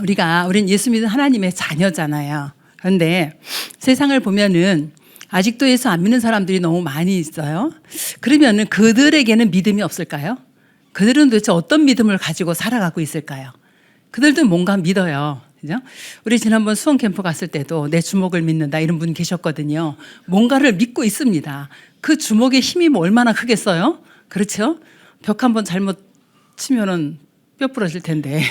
우린 예수 믿는 하나님의 자녀잖아요. 그런데 세상을 보면은 아직도 예수 안 믿는 사람들이 너무 많이 있어요. 그러면은 그들에게는 믿음이 없을까요? 그들은 도대체 어떤 믿음을 가지고 살아가고 있을까요? 그들도 뭔가 믿어요. 그죠? 우리 지난번 수원 캠프 갔을 때도 내 주먹을 믿는다 이런 분 계셨거든요. 뭔가를 믿고 있습니다. 그 주먹의 힘이 뭐 얼마나 크겠어요? 그렇죠? 벽 한번 잘못 치면은 뼈 부러질 텐데.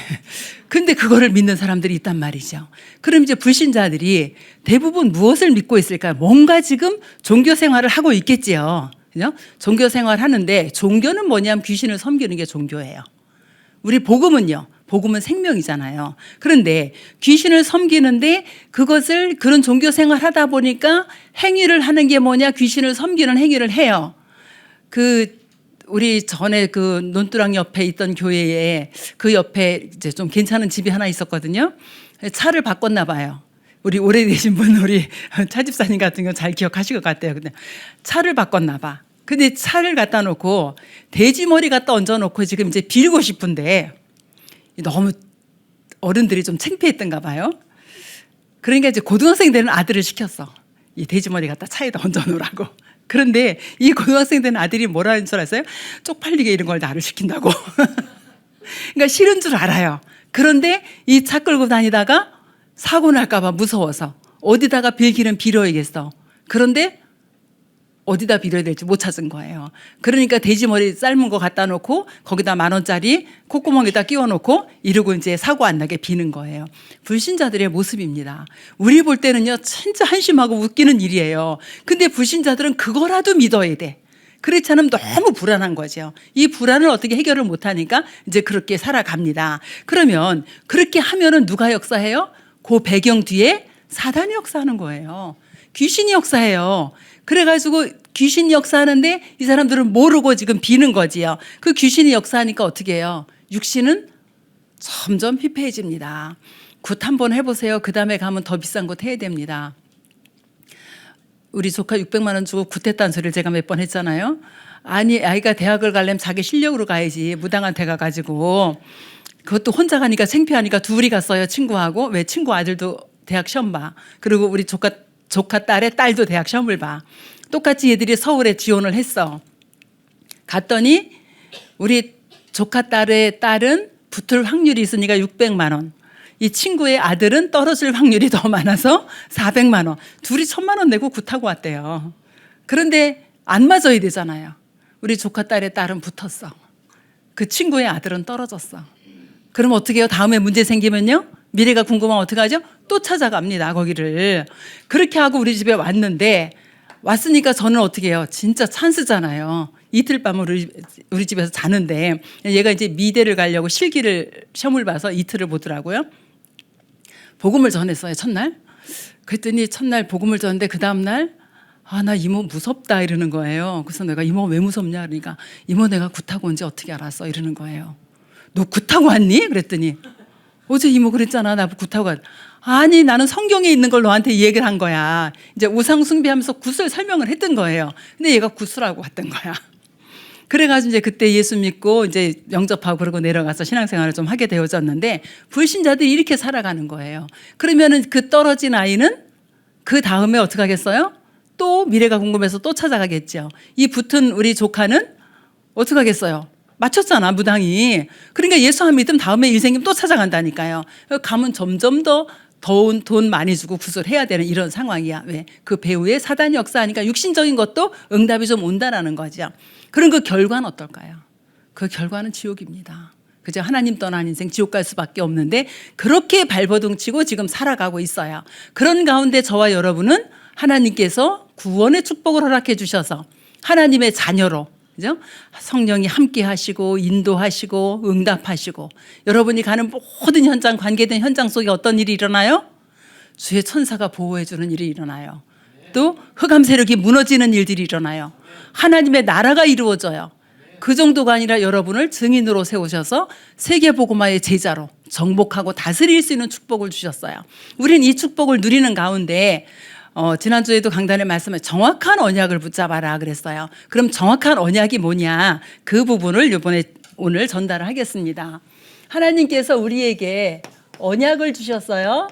근데 그거를 믿는 사람들이 있단 말이죠. 그럼 이제 불신자들이 대부분 무엇을 믿고 있을까요? 뭔가 지금 종교 생활을 하고 있겠지요. 그죠? 종교 생활 하는데 종교는 뭐냐면 귀신을 섬기는 게 종교예요. 우리 복음은요. 복음은 생명이잖아요. 그런데 귀신을 섬기는데 그런 종교 생활 하다 보니까 행위를 하는 게 뭐냐? 귀신을 섬기는 행위를 해요. 우리 전에 그 논두랑 옆에 있던 교회에 그 옆에 이제 좀 괜찮은 집이 하나 있었거든요. 차를 바꿨나 봐요. 우리 오래되신 분, 우리 차 집사님 같은 거 잘 기억하실 것 같아요. 근데 차를 바꿨나 봐. 근데 차를 갖다 놓고 돼지 머리 갖다 얹어 놓고 지금 이제 빌고 싶은데 너무 어른들이 좀 창피했던가 봐요. 그러니까 이제 고등학생 되는 아들을 시켰어. 이 돼지 머리 갖다 차에다 얹어 놓으라고. 그런데 이 고등학생 된 아들이 뭐라는 줄 아세요? 쪽팔리게 이런 걸 나를 시킨다고. 그러니까 싫은 줄 알아요. 그런데 이 차 끌고 다니다가 사고 날까 봐 무서워서 어디다가 빌기는 빌어야겠어. 그런데 어디다 빌어야 될지 못 찾은 거예요. 그러니까 돼지머리 삶은 거 갖다 놓고 거기다 10,000원짜리 콧구멍에다 끼워 놓고 이러고 이제 사고 안 나게 비는 거예요. 불신자들의 모습입니다. 우리 볼 때는요 진짜 한심하고 웃기는 일이에요. 근데 불신자들은 그거라도 믿어야 돼. 그렇지 않으면 너무 불안한 거죠. 이 불안을 어떻게 해결을 못하니까 이제 그렇게 살아갑니다. 그러면 그렇게 하면은 누가 역사해요? 그 배경 뒤에 사단이 역사하는 거예요. 귀신이 역사해요. 그래가지고 귀신이 역사하는데 이 사람들은 모르고 지금 비는 거지요. 그 귀신이 역사하니까 어떻게 해요? 육신은 점점 피폐해집니다. 굿 한번 해보세요. 그 다음에 가면 더 비싼 곳 해야 됩니다. 우리 조카 600만 원 주고 굿했다는 소리를 제가 몇 번 했잖아요. 아니 아이가 대학을 가려면 자기 실력으로 가야지 무당한 데 가가지고 그것도 혼자 가니까 창피하니까 둘이 갔어요. 친구하고. 왜 친구 아들도 대학 시험 봐. 그리고 우리 조카 딸의 딸도 대학 시험을 봐. 똑같이 얘들이 서울에 지원을 했어. 갔더니 우리 조카 딸의 딸은 붙을 확률이 있으니까 600만 원. 이 친구의 아들은 떨어질 확률이 더 많아서 400만 원. 둘이 1,000만 원 내고 굿하고 왔대요. 그런데 안 맞아야 되잖아요. 우리 조카 딸의 딸은 붙었어. 그 친구의 아들은 떨어졌어. 그럼 어떻게 해요? 다음에 문제 생기면요? 미래가 궁금하면 어떻게 하죠? 또 찾아갑니다. 거기를. 그렇게 하고 우리 집에 왔는데 왔으니까 저는 어떻게 해요? 진짜 찬스잖아요. 이틀 밤을 우리 집에서 자는데 얘가 이제 미대를 가려고 시험을 봐서 이틀을 보더라고요. 복음을 전했어요. 첫날. 그랬더니 첫날 복음을 전했는데 그 다음날 나 이모 무섭다 이러는 거예요. 그래서 내가 이모 왜 무섭냐 그러니까 이모 내가 굿하고 온지 어떻게 알았어 이러는 거예요. 너 굿하고 왔니? 그랬더니 어제 이모 그랬잖아. 나 굿하고 왔. 아니 나는 성경에 있는 걸 너한테 얘기를 한 거야. 이제 우상 숭배하면서 굿을 설명을 했던 거예요. 근데 얘가 굿을 왔던 거야. 그래가지고 이제 그때 예수 믿고 이제 영접하고 그러고 내려가서 신앙생활을 좀 하게 되어졌는데 불신자들이 이렇게 살아가는 거예요. 그러면은 그 떨어진 아이는 그 다음에 어떻게 하겠어요? 또 미래가 궁금해서 또 찾아가겠죠. 이 붙은 우리 조카는 어떻게 하겠어요? 맞췄잖아 무당이. 그러니까 예수 안 믿으면 다음에 일 생기면 또 찾아간다니까요. 가면 점점 더 돈 많이 주고 구슬해야 되는 이런 상황이야. 왜? 그 배후에 사단이 역사하니까 육신적인 것도 응답이 좀 온다라는 거죠. 그럼 그 결과는 어떨까요? 그 결과는 지옥입니다. 그죠? 하나님 떠난 인생 지옥 갈 수밖에 없는데 그렇게 발버둥치고 지금 살아가고 있어요. 그런 가운데 저와 여러분은 하나님께서 구원의 축복을 허락해 주셔서 하나님의 자녀로 그죠? 성령이 함께 하시고 인도하시고 응답하시고 여러분이 가는 모든 현장 관계된 현장 속에 어떤 일이 일어나요? 주의 천사가 보호해 주는 일이 일어나요. 또 흑암 세력이 무너지는 일들이 일어나요. 하나님의 나라가 이루어져요. 그 정도가 아니라 여러분을 증인으로 세우셔서 세계복음화의 제자로 정복하고 다스릴 수 있는 축복을 주셨어요. 우리는 이 축복을 누리는 가운데 지난주에도 강단에 말씀에 정확한 언약을 붙잡아라 그랬어요. 그럼 정확한 언약이 뭐냐? 그 부분을 오늘 전달을 하겠습니다. 하나님께서 우리에게 언약을 주셨어요.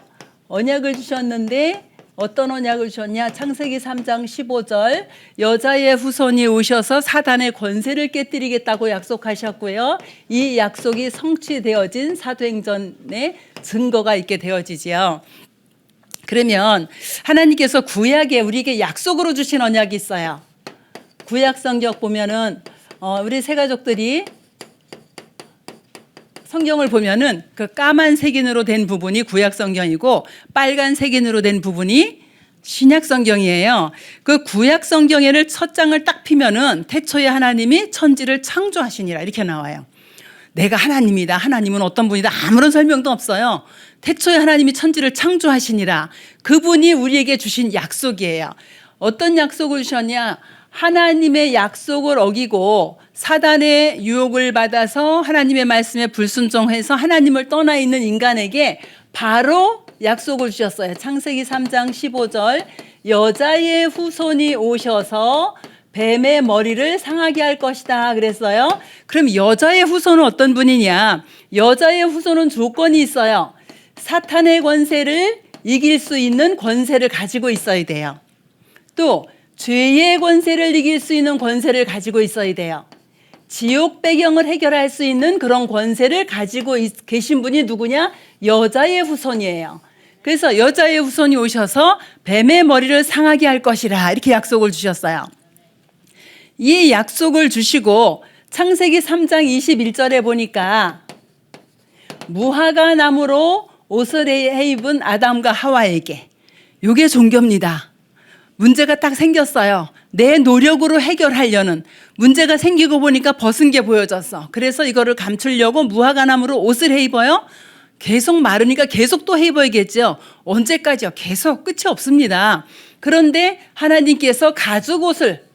언약을 주셨는데 어떤 언약을 주셨냐? 창세기 3장 15절 여자의 후손이 오셔서 사단의 권세를 깨뜨리겠다고 약속하셨고요. 이 약속이 성취되어진 사도행전의 증거가 있게 되어지지요. 그러면 하나님께서 구약에 우리에게 약속으로 주신 언약이 있어요. 구약 성경 보면은 우리 세 가족들이 성경을 보면은 그 까만 색인으로 된 부분이 구약 성경이고 빨간 색인으로 된 부분이 신약 성경이에요. 그 구약 성경에를 첫 장을 딱 피면은 태초에 하나님이 천지를 창조하시니라 이렇게 나와요. 내가 하나님이다. 하나님은 어떤 분이다. 아무런 설명도 없어요. 태초에 하나님이 천지를 창조하시니라. 그분이 우리에게 주신 약속이에요. 어떤 약속을 주셨냐? 하나님의 약속을 어기고 사단의 유혹을 받아서 하나님의 말씀에 불순종해서 하나님을 떠나 있는 인간에게 바로 약속을 주셨어요. 창세기 3장 15절 여자의 후손이 오셔서 뱀의 머리를 상하게 할 것이다 그랬어요. 그럼 여자의 후손은 어떤 분이냐? 여자의 후손은 조건이 있어요. 사탄의 권세를 이길 수 있는 권세를 가지고 있어야 돼요. 또 죄의 권세를 이길 수 있는 권세를 가지고 있어야 돼요. 지옥 배경을 해결할 수 있는 그런 권세를 가지고 계신 분이 누구냐? 여자의 후손이에요. 그래서 여자의 후손이 오셔서 뱀의 머리를 상하게 할 것이라 이렇게 약속을 주셨어요. 이 약속을 주시고 창세기 3장 21절에 보니까 무화과 나무로 옷을 입은 아담과 하와에게 이게 종교입니다. 문제가 딱 생겼어요. 내 노력으로 해결하려는 문제가 생기고 보니까 벗은 게 보여졌어. 그래서 이거를 감추려고 무화과 나무로 옷을 해 입어요. 계속 마르니까 계속 또 해 입어야겠죠. 언제까지요? 계속 끝이 없습니다. 그런데 하나님께서 가죽 옷을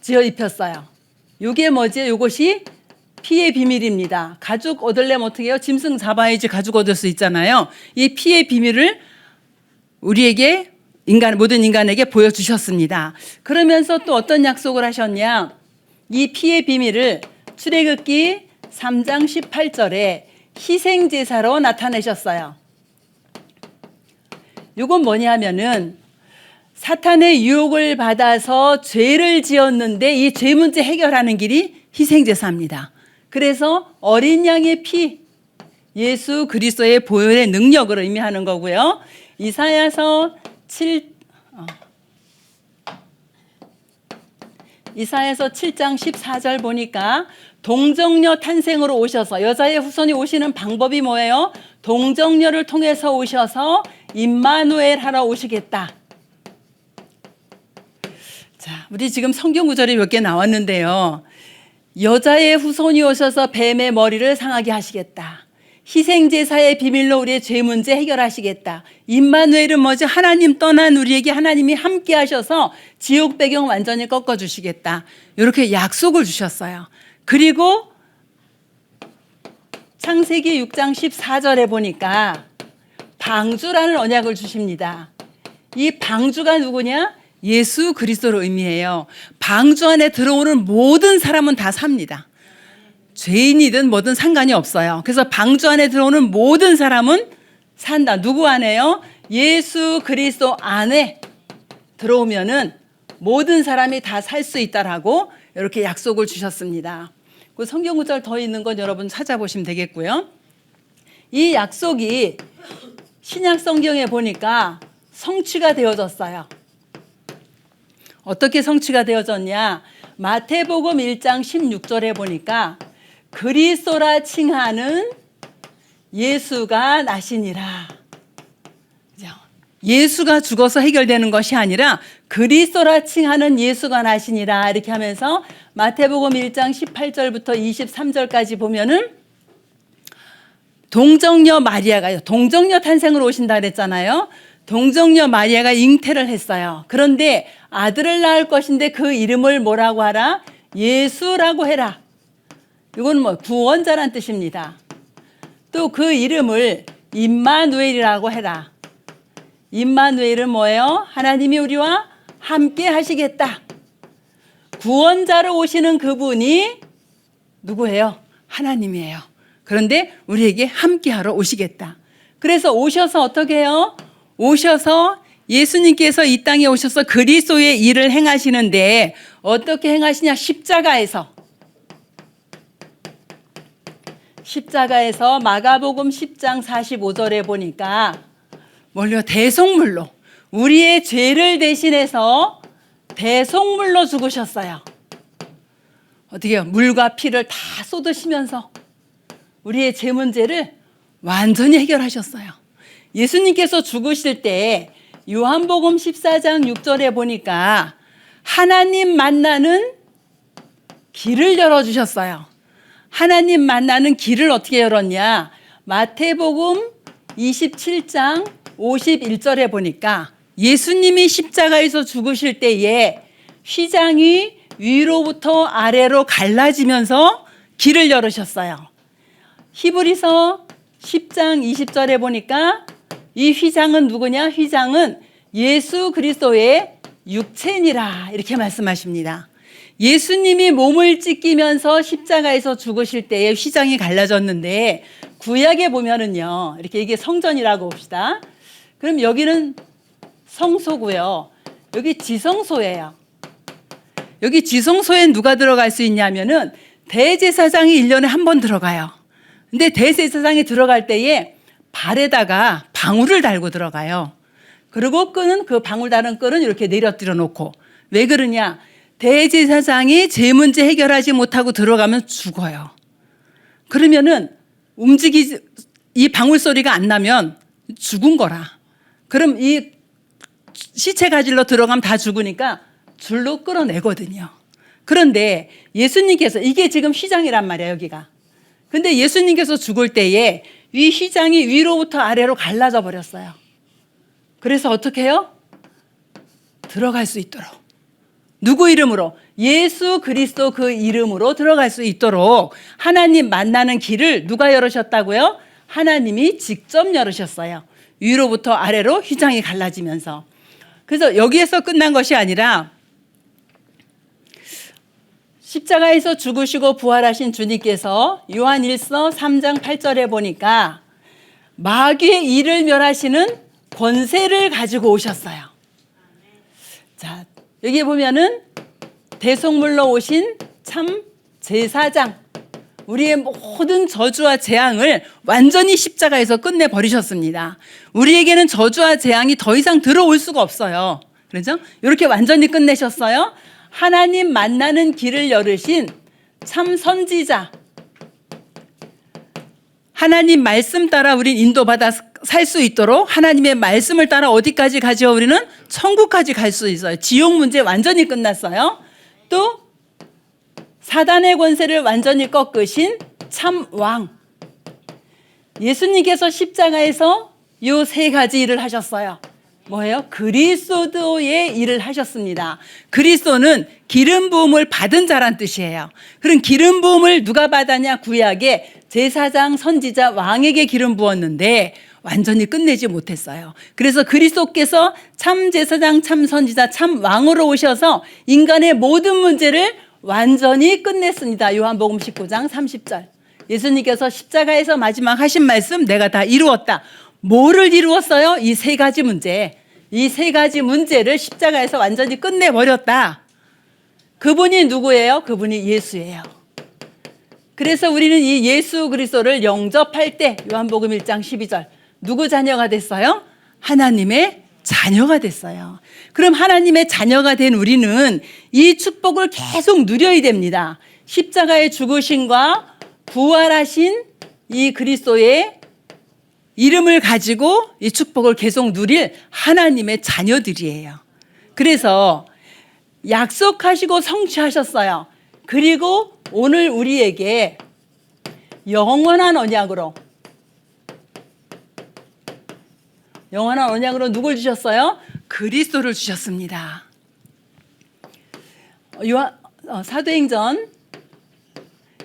지어 입혔어요. 이게 뭐지? 이것이 피의 비밀입니다. 가죽 얻으려면 어떻게 해요? 짐승 잡아야지 가죽 얻을 수 있잖아요. 이 피의 비밀을 우리에게 모든 인간에게 보여주셨습니다. 그러면서 또 어떤 약속을 하셨냐? 이 피의 비밀을 출애굽기 3장 18절에 희생제사로 나타내셨어요. 이건 뭐냐면은 사탄의 유혹을 받아서 죄를 지었는데 이 죄 문제 해결하는 길이 희생제사입니다. 그래서 어린 양의 피, 예수 그리스도의 보혈의 능력을 의미하는 거고요. 이사야서 7장 14절 보니까 동정녀 탄생으로 오셔서 여자의 후손이 오시는 방법이 뭐예요? 동정녀를 통해서 오셔서 임마누엘 하러 오시겠다. 자, 우리 지금 성경 구절이 몇 개 나왔는데요. 여자의 후손이 오셔서 뱀의 머리를 상하게 하시겠다. 희생제사의 비밀로 우리의 죄 문제 해결하시겠다. 임마누엘은 뭐지? 하나님 떠난 우리에게 하나님이 함께 하셔서 지옥 배경 완전히 꺾어주시겠다. 이렇게 약속을 주셨어요. 그리고 창세기 6장 14절에 보니까 방주라는 언약을 주십니다. 이 방주가 누구냐? 예수 그리스도를 의미해요. 방주 안에 들어오는 모든 사람은 다 삽니다. 죄인이든 뭐든 상관이 없어요. 그래서 방주 안에 들어오는 모든 사람은 산다. 누구 안에요? 예수 그리스도 안에 들어오면은 모든 사람이 다 살 수 있다라고 이렇게 약속을 주셨습니다. 그 성경 구절 더 있는 건 여러분 찾아보시면 되겠고요. 이 약속이 신약 성경에 보니까 성취가 되어졌어요. 어떻게 성취가 되어졌냐? 마태복음 1장 16절에 보니까 그리스도라 칭하는 예수가 나시니라. 예수가 죽어서 해결되는 것이 아니라 그리스도라 칭하는 예수가 나시니라 이렇게 하면서 마태복음 1장 18절부터 23절까지 보면은 동정녀 마리아가요. 동정녀 탄생으로 오신다 그랬잖아요. 동정녀 마리아가 잉태를 했어요. 그런데 아들을 낳을 것인데 그 이름을 뭐라고 하라? 예수라고 해라. 이건 뭐 구원자란 뜻입니다. 또 그 이름을 임마누엘이라고 해라. 임마누엘은 뭐예요? 하나님이 우리와 함께 하시겠다. 구원자로 오시는 그분이 누구예요? 하나님이에요. 그런데 우리에게 함께하러 오시겠다. 그래서 오셔서 어떻게 해요? 오셔서 예수님께서 이 땅에 오셔서 그리스도의 일을 행하시는데 어떻게 행하시냐? 십자가에서 마가복음 10장 45절에 보니까 뭘요? 대속물로 우리의 죄를 대신해서 대속물로 죽으셨어요. 어떻게 해요? 물과 피를 다 쏟으시면서 우리의 죄 문제를 완전히 해결하셨어요. 예수님께서 죽으실 때 요한복음 14장 6절에 보니까 하나님 만나는 길을 열어주셨어요. 하나님 만나는 길을 어떻게 열었냐? 마태복음 27장 51절에 보니까 예수님이 십자가에서 죽으실 때에 휘장이 위로부터 아래로 갈라지면서 길을 열으셨어요. 히브리서 10장 20절에 보니까 이 휘장은 누구냐? 휘장은 예수 그리스도의 육체니라 이렇게 말씀하십니다. 예수님이 몸을 찢기면서 십자가에서 죽으실 때에 휘장이 갈라졌는데 구약에 보면은요, 이렇게 이게 성전이라고 봅시다. 그럼 여기는 성소고요. 여기 지성소예요. 여기 지성소에 누가 들어갈 수 있냐면은 대제사장이 1년에 한 번 들어가요. 근데 대제사장이 들어갈 때에 발에다가 방울을 달고 들어가요. 그리고 끈은 그 방울 다른 끈은 이렇게 내려뜨려 놓고. 왜 그러냐? 대제사장이 죄 문제 해결하지 못하고 들어가면 죽어요. 그러면은 이 방울 소리가 안 나면 죽은 거라. 그럼 이 시체 가지러 들어가면 다 죽으니까 줄로 끌어내거든요. 그런데 예수님께서 이게 지금 휘장이란 말이에요, 여기가. 근데 예수님께서 죽을 때에 이 휘장이 위로부터 아래로 갈라져 버렸어요. 그래서 어떻게 해요? 들어갈 수 있도록. 누구 이름으로? 예수 그리스도 그 이름으로 들어갈 수 있도록 하나님 만나는 길을 누가 열으셨다고요? 하나님이 직접 열으셨어요. 위로부터 아래로 휘장이 갈라지면서. 그래서 여기에서 끝난 것이 아니라 십자가에서 죽으시고 부활하신 주님께서 요한일서 3장 8절에 보니까 마귀의 일을 멸하시는 권세를 가지고 오셨어요. 자, 여기 보면은 대속물로 오신 참 제사장, 우리의 모든 저주와 재앙을 완전히 십자가에서 끝내버리셨습니다. 우리에게는 저주와 재앙이 더 이상 들어올 수가 없어요. 그렇죠? 이렇게 완전히 끝내셨어요. 하나님 만나는 길을 열으신 참 선지자, 하나님 말씀 따라 우린 인도받아 살 수 있도록 하나님의 말씀을 따라 어디까지 가죠? 우리는 천국까지 갈 수 있어요. 지옥 문제 완전히 끝났어요. 또 사단의 권세를 완전히 꺾으신 참 왕, 예수님께서 십자가에서 요 세 가지 일을 하셨어요. 뭐예요? 그리스도의 일을 하셨습니다. 그리스도는 기름 부음을 받은 자란 뜻이에요. 그럼 기름 부음을 누가 받았냐? 구약에 제사장, 선지자, 왕에게 기름 부었는데 완전히 끝내지 못했어요. 그래서 그리스도께서 참 제사장, 참 선지자, 참 왕으로 오셔서 인간의 모든 문제를 완전히 끝냈습니다. 요한복음 19장 30절. 예수님께서 십자가에서 마지막 하신 말씀, 내가 다 이루었다. 뭐를 이루었어요? 이 세 가지 문제. 이 세 가지 문제를 십자가에서 완전히 끝내버렸다. 그분이 누구예요? 그분이 예수예요. 그래서 우리는 이 예수 그리스도를 영접할 때 요한복음 1장 12절 누구 자녀가 됐어요? 하나님의 자녀가 됐어요. 그럼 하나님의 자녀가 된 우리는 이 축복을 계속 누려야 됩니다. 십자가의 죽으심과 부활하신 이 그리스도의 이름을 가지고 이 축복을 계속 누릴 하나님의 자녀들이에요. 그래서 약속하시고 성취하셨어요. 그리고 오늘 우리에게 영원한 언약으로 누굴 주셨어요? 그리스도를 주셨습니다. 사도행전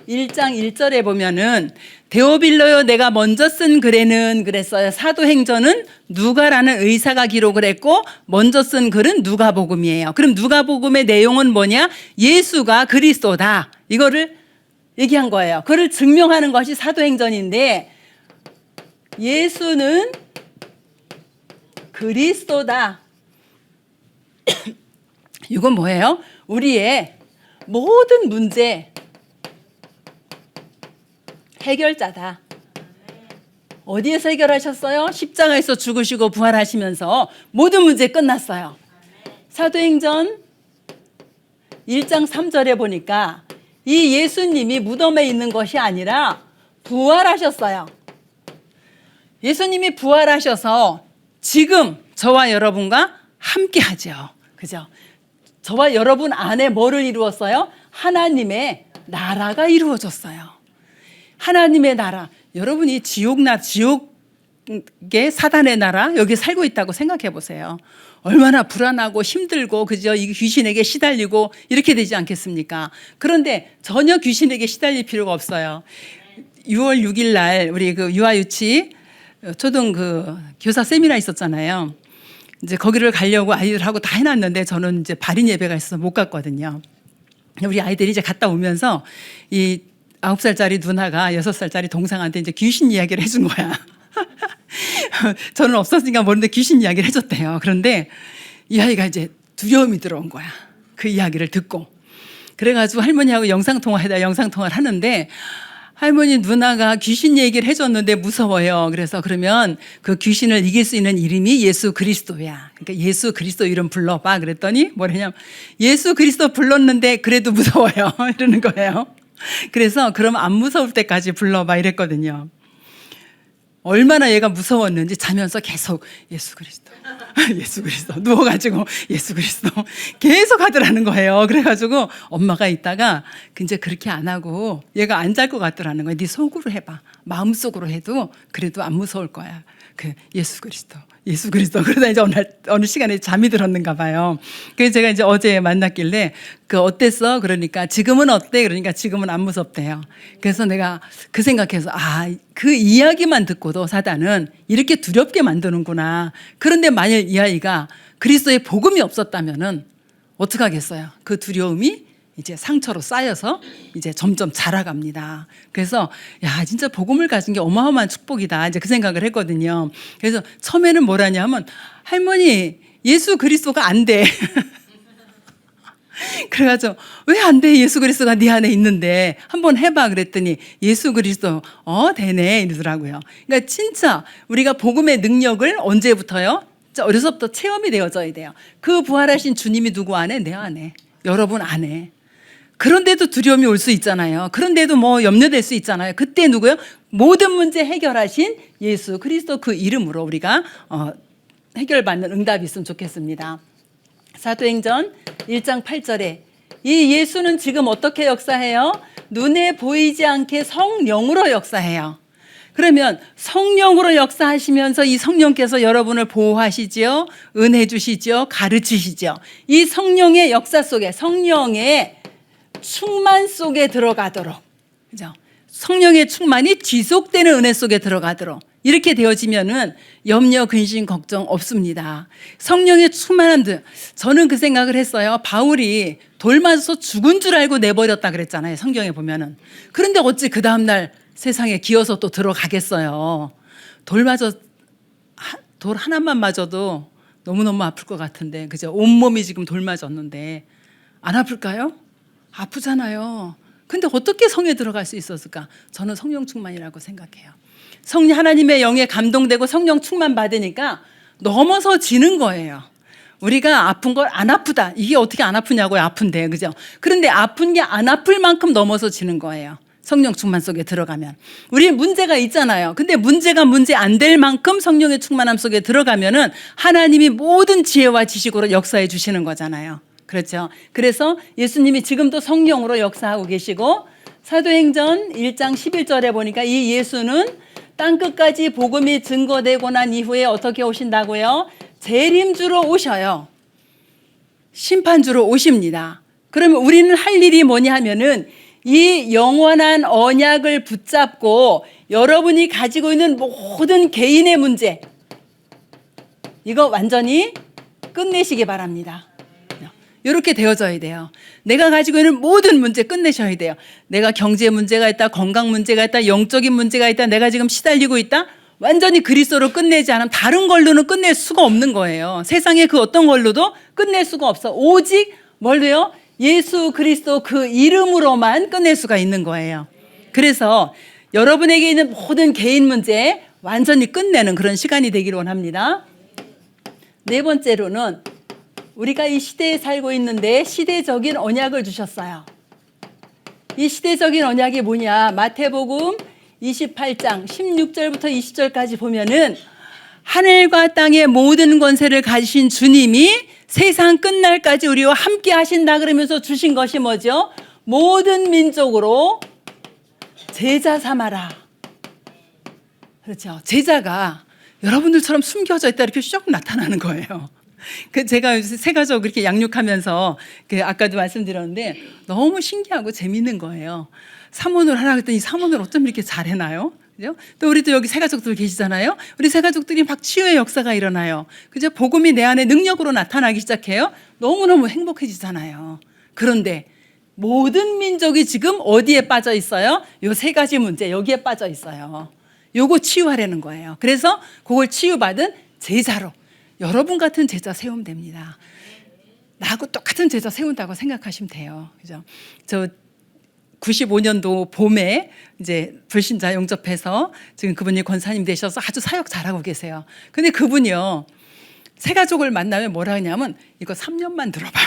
1장 1절에 보면은 데오빌로요 내가 먼저 쓴 글에는 그랬어요. 사도행전은 누가라는 의사가 기록을 했고 먼저 쓴 글은 누가복음이에요. 그럼 누가복음의 내용은 뭐냐? 예수가 그리스도다. 이거를 얘기한 거예요. 그를 증명하는 것이 사도행전인데 예수는 그리스도다. 이건 뭐예요? 우리의 모든 문제 해결자다. 어디에서 해결하셨어요? 십자가에서 죽으시고 부활하시면서 모든 문제 끝났어요. 사도행전 1장 3절에 보니까 이 예수님이 무덤에 있는 것이 아니라 부활하셨어요. 예수님이 부활하셔서 지금 저와 여러분과 함께 하죠. 그죠? 저와 여러분 안에 뭐를 이루었어요? 하나님의 나라가 이루어졌어요. 하나님의 나라. 여러분이 지옥의 사단의 나라 여기 살고 있다고 생각해 보세요. 얼마나 불안하고 힘들고 그죠? 이 귀신에게 시달리고 이렇게 되지 않겠습니까? 그런데 전혀 귀신에게 시달릴 필요가 없어요. 6월 6일 날 우리 그 유아유치 초등 그 교사 세미나 있었잖아요. 이제 거기를 가려고 아이들하고 다 해놨는데 저는 이제 발인 예배가 있어서 못 갔거든요. 우리 아이들이 이제 갔다 오면서 이 9살짜리 누나가 6살짜리 동생한테 이제 귀신 이야기를 해준 거야. 저는 없었으니까 모르는데 귀신 이야기를 해줬대요. 그런데 이 아이가 이제 두려움이 들어온 거야. 그 이야기를 듣고. 그래가지고 할머니하고 영상통화를 하는데 할머니 누나가 귀신 얘기를 해줬는데 무서워요. 그래서 그러면 그 귀신을 이길 수 있는 이름이 예수 그리스도야. 그러니까 예수 그리스도 이름 불러봐. 그랬더니 뭐냐면 예수 그리스도 불렀는데 그래도 무서워요. 이러는 거예요. 그래서 그럼 안 무서울 때까지 불러봐 이랬거든요. 얼마나 얘가 무서웠는지 자면서 계속 예수 그리스도 예수 그리스도 누워가지고 예수 그리스도 계속 하더라는 거예요. 그래가지고 엄마가 있다가 이제 그렇게 안 하고 얘가 안 잘 것 같더라는 거예요. 네 속으로 해봐. 마음속으로 해도 그래도 안 무서울 거야. 그 예수 그리스도 예수 그리스도. 그러다 이제 어느 시간에 잠이 들었는가 봐요. 그래서 제가 이제 어제 만났길래 그 어땠어? 그러니까 지금은 어때? 그러니까 지금은 안 무섭대요. 그래서 내가 그 생각해서 그 이야기만 듣고도 사단은 이렇게 두렵게 만드는구나. 그런데 만일 이 아이가 그리스도의 복음이 없었다면은 어떡하겠어요? 그 두려움이 이제 상처로 쌓여서 이제 점점 자라갑니다. 그래서 야 진짜 복음을 가진 게 어마어마한 축복이다. 이제 그 생각을 했거든요. 그래서 처음에는 뭐라냐 하면 할머니 예수 그리스도가 안 돼. 그래가지고 왜 안 돼? 예수 그리스도가 네 안에 있는데 한번 해봐 그랬더니 예수 그리스도 되네 이러더라고요. 그러니까 진짜 우리가 복음의 능력을 언제부터요? 어려서부터 체험이 되어져야 돼요. 그 부활하신 주님이 누구 안에? 내 안에, 여러분 안에. 그런데도 두려움이 올 수 있잖아요. 그런데도 뭐 염려될 수 있잖아요. 그때 누구요? 모든 문제 해결하신 예수 그리스도 그 이름으로 우리가 해결받는 응답이 있으면 좋겠습니다. 사도행전 1장 8절에 이 예수는 지금 어떻게 역사해요? 눈에 보이지 않게 성령으로 역사해요. 그러면 성령으로 역사하시면서 이 성령께서 여러분을 보호하시죠, 은혜 주시죠, 가르치시죠. 이 성령의 역사 속에 성령의 충만 속에 들어가도록, 그죠? 성령의 충만이 지속되는 은혜 속에 들어가도록 이렇게 되어지면은 염려, 근심, 걱정 없습니다. 성령의 충만함들. 저는 그 생각을 했어요. 바울이 돌 맞아서 죽은 줄 알고 내버렸다 그랬잖아요. 성경에 보면은. 그런데 어찌 그 다음날 세상에 기어서 또 들어가겠어요. 돌 하나만 맞아도 너무너무 아플 것 같은데, 그죠? 온몸이 지금 돌 맞았는데 안 아플까요? 아프잖아요. 근데 어떻게 성에 들어갈 수 있었을까? 저는 성령 충만이라고 생각해요. 하나님의 영에 감동되고 성령 충만 받으니까 넘어서지는 거예요. 우리가 아픈 걸 안 아프다. 이게 어떻게 안 아프냐고요? 아픈데, 그죠? 그런데 아픈 게 안 아플 만큼 넘어서지는 거예요. 성령 충만 속에 들어가면. 우리 문제가 있잖아요. 근데 문제가 문제 안 될 만큼 성령의 충만함 속에 들어가면은 하나님이 모든 지혜와 지식으로 역사해 주시는 거잖아요. 그렇죠? 그래서 예수님이 지금도 성령으로 역사하고 계시고, 사도행전 1장 11절에 보니까 이 예수는 땅끝까지 복음이 증거되고 난 이후에 어떻게 오신다고요? 재림주로 오셔요. 심판주로 오십니다. 그러면 우리는 할 일이 뭐냐 하면은 이 영원한 언약을 붙잡고 여러분이 가지고 있는 모든 개인의 문제, 이거 완전히 끝내시기 바랍니다. 이렇게 되어져야 돼요. 내가 가지고 있는 모든 문제 끝내셔야 돼요. 내가 경제 문제가 있다, 건강 문제가 있다, 영적인 문제가 있다, 내가 지금 시달리고 있다. 완전히 그리스도로 끝내지 않으면 다른 걸로는 끝낼 수가 없는 거예요. 세상에 그 어떤 걸로도 끝낼 수가 없어. 오직 뭘로요? 예수 그리스도 그 이름으로만 끝낼 수가 있는 거예요. 그래서 여러분에게 있는 모든 개인 문제 완전히 끝내는 그런 시간이 되기를 원합니다. 네 번째로는 우리가 이 시대에 살고 있는데 시대적인 언약을 주셨어요. 이 시대적인 언약이 뭐냐? 마태복음 28장 16절부터 20절까지 보면은 하늘과 땅의 모든 권세를 가지신 주님이 세상 끝날까지 우리와 함께 하신다 그러면서 주신 것이 뭐죠? 모든 민족으로 제자 삼아라. 그렇죠. 제자가 여러분들처럼 숨겨져 있다 이렇게 쭉 나타나는 거예요. 제가 요새 새 가족 그렇게 양육하면서 아까도 말씀드렸는데 너무 신기하고 재밌는 거예요. 사모를 하라 그랬더니 사모를 어쩜 이렇게 잘해나요? 그죠? 또 우리도 여기 새 가족들 계시잖아요. 우리 새 가족들이 막 치유의 역사가 일어나요. 그죠? 복음이 내 안에 능력으로 나타나기 시작해요. 너무너무 행복해지잖아요. 그런데 모든 민족이 지금 어디에 빠져 있어요? 요 세 가지 문제 여기에 빠져 있어요. 요거 치유하려는 거예요. 그래서 그걸 치유받은 제자로 여러분 같은 제자 세우면 됩니다. 나하고 똑같은 제자 세운다고 생각하시면 돼요. 그죠? 저 95년도 봄에 이제 불신자 영접해서 지금 그분이 권사님 되셔서 아주 사역 잘하고 계세요. 근데 그분이요, 새 가족을 만나면 뭐라 하냐면 이거 3년만 들어봐.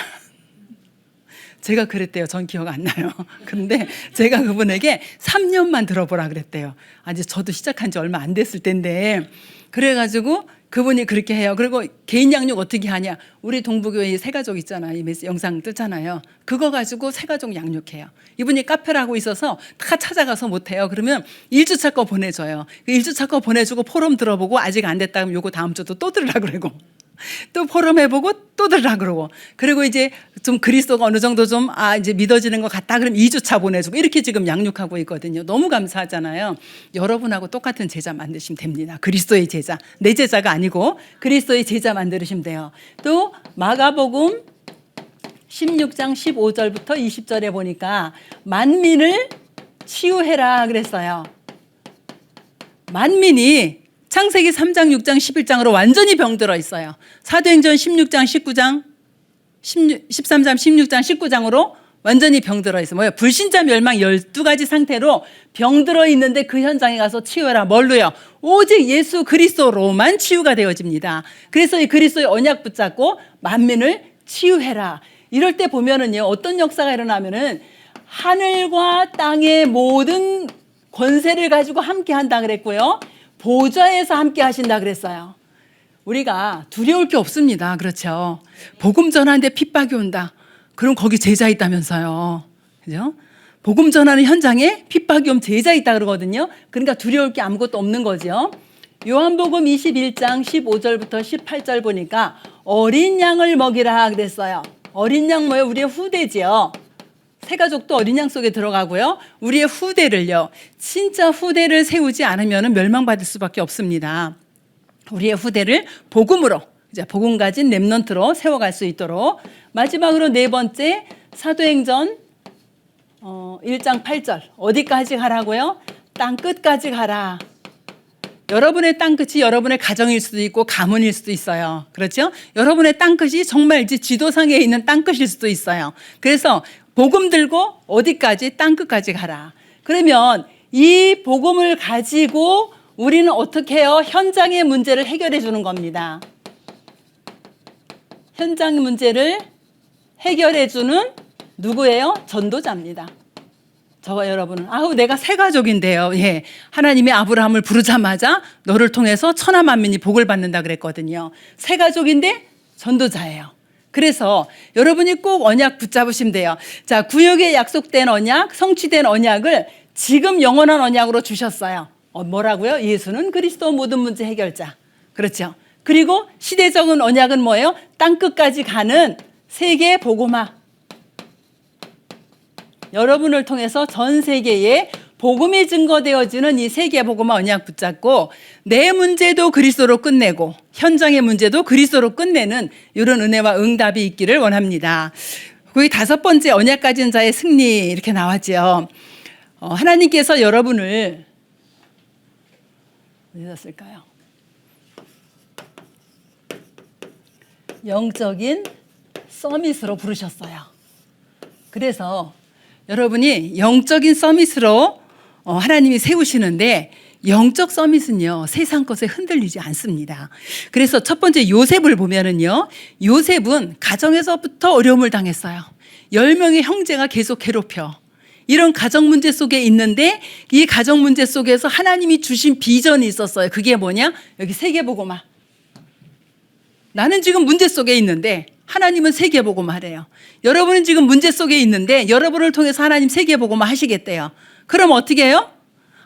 제가 그랬대요. 전 기억 안 나요. 근데 제가 그분에게 3년만 들어보라 그랬대요. 아직 저도 시작한 지 얼마 안 됐을 텐데. 그래가지고 그분이 그렇게 해요. 그리고 개인 양육 어떻게 하냐. 우리 동부교회 새가족 있잖아요. 이 영상 뜨잖아요. 그거 가지고 새가족 양육해요. 이분이 카페를 하고 있어서 다 찾아가서 못해요. 그러면 1주차 거 보내줘요. 그 1주차 거 보내주고 포럼 들어보고 아직 안 됐다 그러면 요거 다음 주도 또 들으라 그러고 또 포럼 해보고 또 들으라 그러고, 그리고 이제 좀 그리스도가 어느 정도 좀 이제 믿어지는 것 같다 그럼 2주차 보내주고 이렇게 지금 양육하고 있거든요. 너무 감사하잖아요. 여러분하고 똑같은 제자 만드시면 됩니다. 그리스도의 제자, 내 제자가 아니고 그리스도의 제자 만드시면 돼요. 또 마가복음 16장 15절부터 20절에 보니까 만민을 치유해라 그랬어요. 만민이 창세기 3장, 6장, 11장으로 완전히 병들어 있어요. 사도행전 16장, 19장, 13장, 16장, 19장으로 완전히 병들어 있어요. 뭐예요? 불신자 멸망 12가지 상태로 병들어 있는데 그 현장에 가서 치유해라. 뭘로요? 오직 예수 그리스도로만 치유가 되어집니다. 그래서 이 그리스도의 언약 붙잡고 만민을 치유해라. 이럴 때 보면은요, 어떤 역사가 일어나면은 하늘과 땅의 모든 권세를 가지고 함께 한다 그랬고요. 보좌에서 함께 하신다 그랬어요. 우리가 두려울 게 없습니다. 그렇죠? 복음 전하는데 핍박이 온다. 그럼 거기 제자 있다면서요. 그죠? 복음 전하는 현장에 핍박이 오면 제자 있다 그러거든요. 그러니까 두려울 게 아무것도 없는 거죠. 요한복음 21장 15절부터 18절 보니까 어린 양을 먹이라 그랬어요. 어린 양 뭐예요? 우리의 후대지요. 새 가족도 어린 양 속에 들어가고요. 우리의 후대를요, 진짜 후대를 세우지 않으면 멸망받을 수밖에 없습니다. 우리의 후대를 복음으로, 이제 복음 가진 렘넌트로 세워갈 수 있도록. 마지막으로 네 번째, 사도행전 1장 8절 어디까지 가라고요? 땅 끝까지 가라. 여러분의 땅 끝이 여러분의 가정일 수도 있고 가문일 수도 있어요. 그렇죠? 여러분의 땅 끝이 정말 이제 지도상에 있는 땅 끝일 수도 있어요. 그래서 복음 들고 어디까지? 땅 끝까지 가라. 그러면 이 복음을 가지고 우리는 어떻게 해요? 현장의 문제를 해결해 주는 겁니다. 현장 문제를 해결해 주는 누구예요? 전도자입니다. 저와 여러분은 내가 새 가족인데요. 예, 하나님이 아브라함을 부르자마자 너를 통해서 천하 만민이 복을 받는다 그랬거든요. 새 가족인데 전도자예요. 그래서 여러분이 꼭 언약 붙잡으시면 돼요. 자, 구역에 약속된 언약, 성취된 언약을 지금 영원한 언약으로 주셨어요. 뭐라고요? 예수는 그리스도 모든 문제 해결자. 그렇죠? 그리고 시대적인 언약은 뭐예요? 땅 끝까지 가는 세계 복음화. 여러분을 통해서 전 세계에 복음이 증거되어지는 이 세계복음화 언약 붙잡고 내 문제도 그리스도로 끝내고 현장의 문제도 그리스도로 끝내는 이런 은혜와 응답이 있기를 원합니다. 거기 5번째 언약 가진 자의 승리 이렇게 나왔죠. 하나님께서 여러분을 어디다 쓸까요? 영적인 서밋으로 부르셨어요. 그래서 여러분이 영적인 서밋으로 하나님이 세우시는데 영적 서밋은요 세상 것에 흔들리지 않습니다. 그래서 첫 번째 요셉을 보면은요, 요셉은 가정에서부터 어려움을 당했어요. 10명의 형제가 계속 괴롭혀. 이런 가정 문제 속에 있는데 이 가정 문제 속에서 하나님이 주신 비전이 있었어요. 그게 뭐냐? 여기 세계복음화. 나는 지금 문제 속에 있는데 하나님은 세계복음화 하래요. 여러분은 지금 문제 속에 있는데 여러분을 통해서 하나님 세계복음화 하시겠대요. 그럼 어떻게 해요?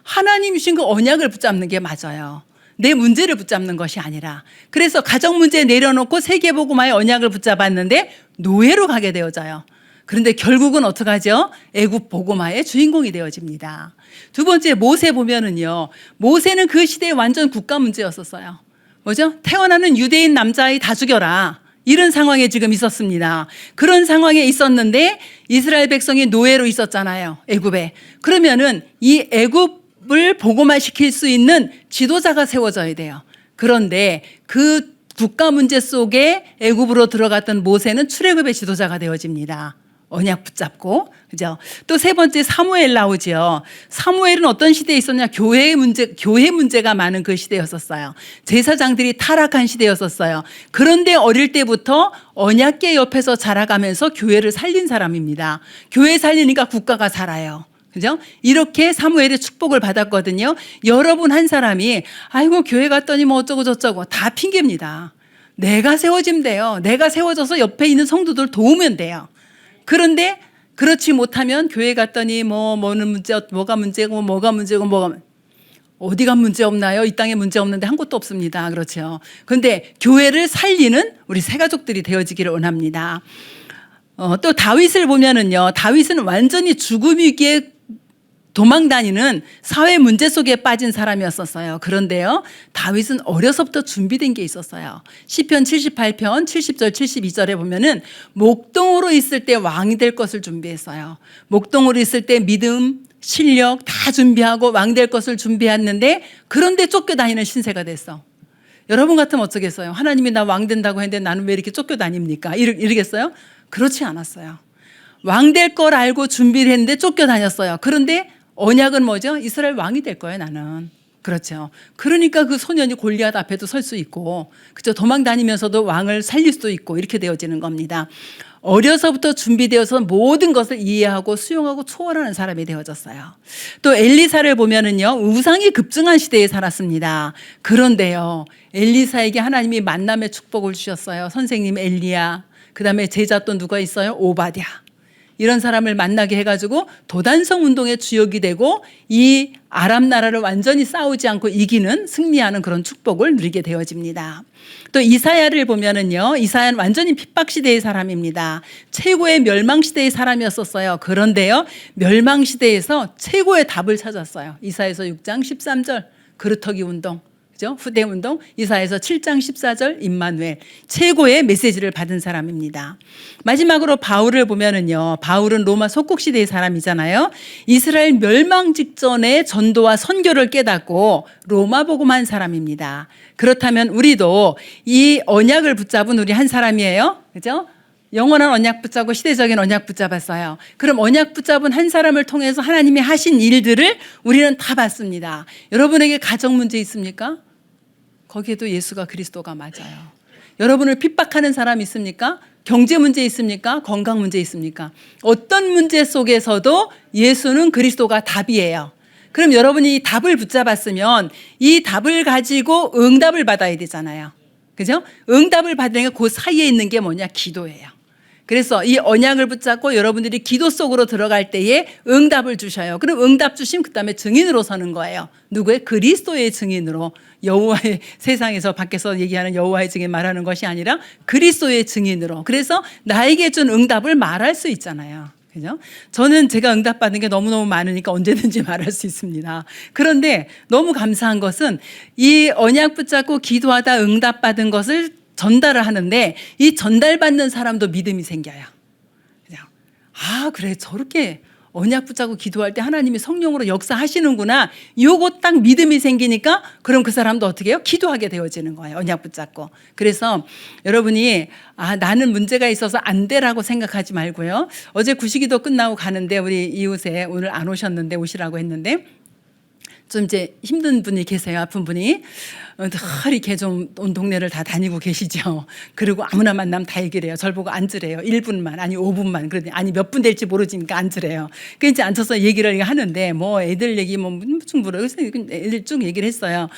하나님이 주신 그 언약을 붙잡는 게 맞아요. 내 문제를 붙잡는 것이 아니라. 그래서 가정 문제 내려놓고 세계복음화의 언약을 붙잡았는데 노예로 가게 되어져요. 그런데 결국은 어떡하죠? 애굽 복음화의 주인공이 되어집니다. 두 번째 모세 보면은요, 모세는 그 시대에 완전 국가 문제였었어요. 뭐죠? 태어나는 유대인 남자아이 다 죽여라. 이런 상황에 지금 있었습니다. 그런 상황에 있었는데 이스라엘 백성이 노예로 있었잖아요. 애굽에. 그러면은 이 애굽을 복음화시킬 수 있는 지도자가 세워져야 돼요. 그런데 그 국가 문제 속에 애굽으로 들어갔던 모세는 출애굽의 지도자가 되어집니다. 언약 붙잡고, 그죠? 또 세 번째 사무엘 나오죠. 사무엘은 어떤 시대에 있었냐? 교회 문제가 많은 그 시대였었어요. 제사장들이 타락한 시대였었어요. 그런데 어릴 때부터 언약궤 옆에서 자라가면서 교회를 살린 사람입니다. 교회 살리니까 국가가 살아요. 그죠? 이렇게 사무엘의 축복을 받았거든요. 여러분 한 사람이 아이고 교회 갔더니 뭐 어쩌고 저쩌고 다 핑계입니다. 내가 세워지면 돼요. 내가 세워져서 옆에 있는 성도들 도우면 돼요. 그런데 그렇지 못하면 교회 갔더니 뭐는 문제, 뭐가 문제고 어디가 문제 없나요? 이 땅에 문제 없는데 한 곳도 없습니다. 그렇죠. 그런데 교회를 살리는 우리 새가족들이 되어지기를 원합니다. 또 다윗을 보면은요, 다윗은 완전히 죽음 위기에 도망 다니는 사회 문제 속에 빠진 사람이었었어요. 그런데요, 다윗은 어려서부터 준비된 게 있었어요. 시편 78편 70절 72절에 보면은 목동으로 있을 때 왕이 될 것을 준비했어요. 목동으로 있을 때 믿음, 실력 다 준비하고 왕 될 것을 준비했는데 그런데 쫓겨다니는 신세가 됐어. 여러분 같으면 어쩌겠어요? 하나님이 나 왕 된다고 했는데 나는 왜 이렇게 쫓겨다닙니까? 이러겠어요? 그렇지 않았어요. 왕 될 걸 알고 준비를 했는데 쫓겨다녔어요. 그런데 언약은 뭐죠? 이스라엘 왕이 될 거예요, 나는. 그렇죠. 그러니까 그 소년이 골리앗 앞에도 설 수 있고, 그죠? 도망 다니면서도 왕을 살릴 수도 있고, 이렇게 되어지는 겁니다. 어려서부터 준비되어서 모든 것을 이해하고 수용하고 초월하는 사람이 되어졌어요. 또 엘리사를 보면은요, 우상이 급증한 시대에 살았습니다. 그런데요, 엘리사에게 하나님이 만남의 축복을 주셨어요. 선생님 엘리야, 그 다음에 제자 또 누가 있어요? 오바댜. 이런 사람을 만나게 해가지고 도단성 운동의 주역이 되고 이 아람 나라를 완전히 싸우지 않고 이기는 승리하는 그런 축복을 누리게 되어집니다. 또 이사야를 보면은요, 이사야는 완전히 핍박 시대의 사람입니다. 최고의 멸망 시대의 사람이었었어요. 그런데요, 멸망 시대에서 최고의 답을 찾았어요. 이사야서 6장 13절 그루터기 운동. 그죠? 후대 운동, 이사야서 7장 14절 임마누엘, 최고의 메시지를 받은 사람입니다. 마지막으로 바울을 보면은요, 바울은 로마 속국 시대의 사람이잖아요. 이스라엘 멸망 직전에 전도와 선교를 깨닫고 로마 복음한 사람입니다. 그렇다면 우리도 이 언약을 붙잡은 우리 한 사람이에요. 그죠? 영원한 언약 붙잡고 시대적인 언약 붙잡았어요. 그럼 언약 붙잡은 한 사람을 통해서 하나님이 하신 일들을 우리는 다 봤습니다. 여러분에게 가정 문제 있습니까? 거기에도 예수가 그리스도가 맞아요. 여러분을 핍박하는 사람 있습니까? 경제 문제 있습니까? 건강 문제 있습니까? 어떤 문제 속에서도 예수는 그리스도가 답이에요. 그럼 여러분이 이 답을 붙잡았으면 이 답을 가지고 응답을 받아야 되잖아요. 그죠? 응답을 받으니까 그 사이에 있는 게 뭐냐? 기도예요. 그래서 이 언약을 붙잡고 여러분들이 기도 속으로 들어갈 때에 응답을 주셔요. 그럼 응답 주심 그다음에 증인으로 서는 거예요. 누구의? 그리스도의 증인으로. 여호와의 세상에서 밖에서 얘기하는 여호와의 증인 말하는 것이 아니라 그리스도의 증인으로. 그래서 나에게 준 응답을 말할 수 있잖아요. 그죠? 저는 제가 응답받은 게 너무너무 많으니까 언제든지 말할 수 있습니다. 그런데 너무 감사한 것은 이 언약 붙잡고 기도하다 응답받은 것을 전달을 하는데 이 전달받는 사람도 믿음이 생겨요. 그냥 아 그래 저렇게 언약 붙잡고 기도할 때 하나님이 성령으로 역사하시는구나. 요거 딱 믿음이 생기니까 그럼 그 사람도 어떻게 해요? 기도하게 되어지는 거예요. 언약 붙잡고. 그래서 여러분이 나는 문제가 있어서 안 돼라고 생각하지 말고요. 어제 구시기도 끝나고 가는데 우리 이웃에 오늘 안 오셨는데 오시라고 했는데 좀 이제 힘든 분이 계세요. 아픈 분이. 이렇게 좀 온 동네를 다 다니고 계시죠. 그리고 아무나 만나면 다 얘기를 해요. 저를 보고 앉으래요. 1분만 아니 5분만 그러더니 아니 몇 분 될지 모르니까 앉으래요. 그러니까 이제 앉아서 얘기를 하는데 뭐 애들 얘기 뭐 무슨 물어 그래서 애들 쭉 얘기를 했어요.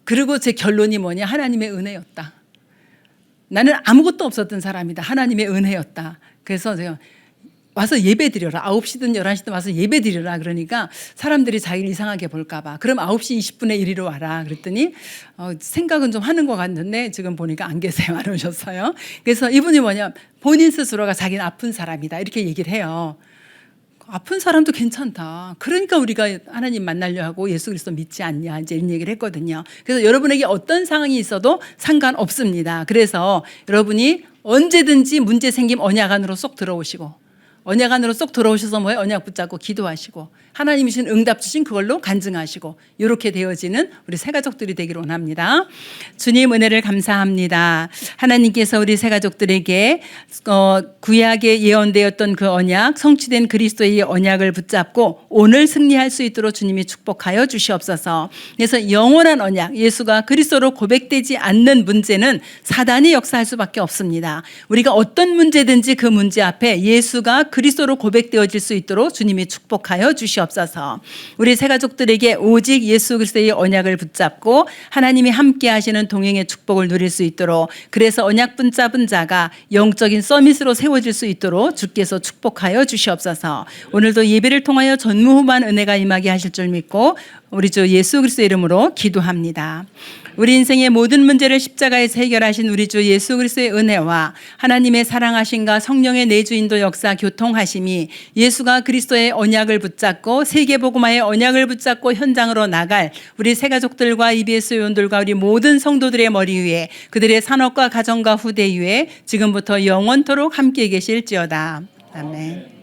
그리고 제 결론이 뭐냐 하나님의 은혜였다. 나는 아무것도 없었던 사람이다. 하나님의 은혜였다. 그래서 제가 와서 예배 드려라. 9시든 11시든 와서 예배 드려라. 그러니까 사람들이 자기를 이상하게 볼까 봐. 그럼 9시 20분에 이리로 와라. 그랬더니 생각은 좀 하는 것 같는데 지금 보니까 안 계세요. 안 오셨어요. 그래서 이분이 뭐냐 본인 스스로가 자기는 아픈 사람이다. 이렇게 얘기를 해요. 아픈 사람도 괜찮다. 그러니까 우리가 하나님 만나려 하고 예수 그리스도 믿지 않냐 이제 이런 얘기를 했거든요. 그래서 여러분에게 어떤 상황이 있어도 상관없습니다. 그래서 여러분이 언제든지 문제 생김 언약 안으로 쏙 들어오시고 언약 안으로 쏙 들어오셔서 뭐예요? 언약 붙잡고 기도하시고 하나님이 주신 응답 주신 그걸로 간증하시고 이렇게 되어지는 우리 새가족들이 되기를 원합니다. 주님 은혜를 감사합니다. 하나님께서 우리 새가족들에게 구약에 예언되었던 그 언약 성취된 그리스도의 언약을 붙잡고 오늘 승리할 수 있도록 주님이 축복하여 주시옵소서. 그래서 영원한 언약 예수가 그리스도로 고백되지 않는 문제는 사단이 역사할 수밖에 없습니다. 우리가 어떤 문제든지 그 문제 앞에 예수가 그리스도로 고백되어질 수 있도록 주님이 축복하여 주시옵소서. 우리 새가족들에게 오직 예수 그리스도의 언약을 붙잡고 하나님이 함께 하시는 동행의 축복을 누릴 수 있도록 그래서 언약 붙잡은 자가 영적인 서밋으로 세워질 수 있도록 주께서 축복하여 주시옵소서. 오늘도 예배를 통하여 전무후무한 은혜가 임하게 하실 줄 믿고 우리 주 예수 그리스도의 이름으로 기도합니다. 우리 인생의 모든 문제를 십자가에서 해결하신 우리 주 예수 그리스도의 은혜와 하나님의 사랑하심과 성령의 내주인도 역사 교통하심이 예수가 그리스도의 언약을 붙잡고 세계복음화의 언약을 붙잡고 현장으로 나갈 우리 새가족들과 EBS 요원들과 우리 모든 성도들의 머리 위에 그들의 산업과 가정과 후대 위에 지금부터 영원토록 함께 계실지어다. 아멘.